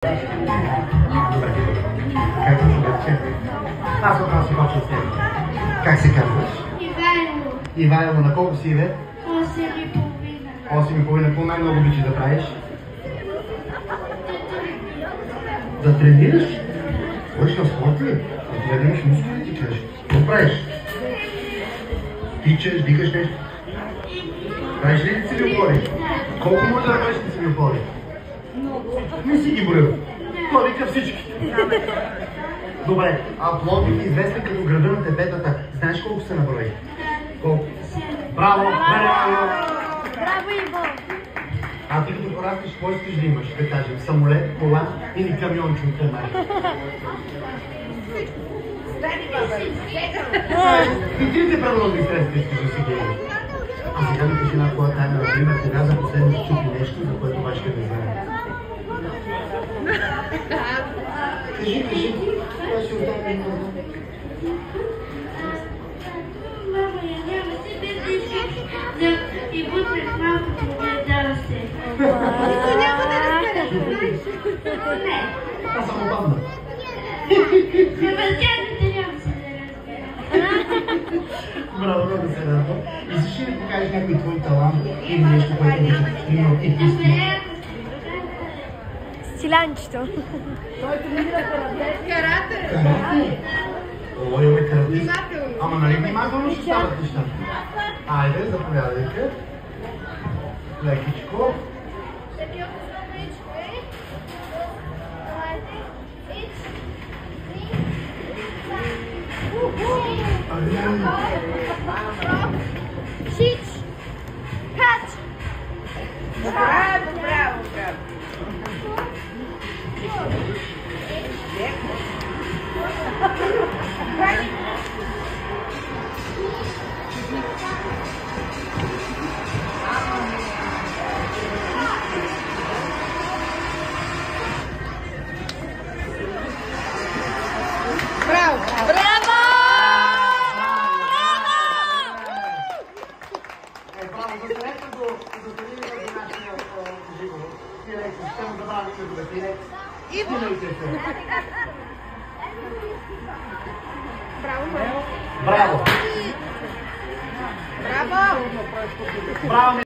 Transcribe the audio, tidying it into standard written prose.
Как се казваш? Аз от нас обаче от теб. Как се казваш? Ивайло. Ивайло, на колко си бе? 8,5. 8,5. Какво най-много обичаш да правиш? Да тренираш? Ходиш на спорт ли? Да тренираш мускули ти кажеш. Какво правиш? Тичаш, дигаш нещо? Правиш ли лицеви опори? Колко може да правиш лицеви опори? Не си ги борил. Това вика всички. Добре, а Пловдив е известен като града на тепетата. Знаеш колко се наброи? Колко? Браво! Браво, Иво! А ти като порастеш, кой искаш да имаш? Да кажем, самолет, кола или камионче от Томай? И трите превозни средства искаш да си ги имаш. А сега ми кажи една твоя тайна, например, кога за последно чути нещо, за което баща не знае. Кажи. Това ще отдам и Мама, я няма си да и вътре в малкото гледала се. Никой няма да разбере. Не. Аз съм обадна. Хабазяните няма си да разбера. Браво, много се радвам. Искаш ли да покажеш някой твой талант или нещо, което обичаш имал и писма? Стилянчето. Карате. Карате? Ой, ме карате. Ама нали внимателно ще стават неща? Айде, заповядайте. Лекичко. Шич. Кач. Браво. Браво! Браво!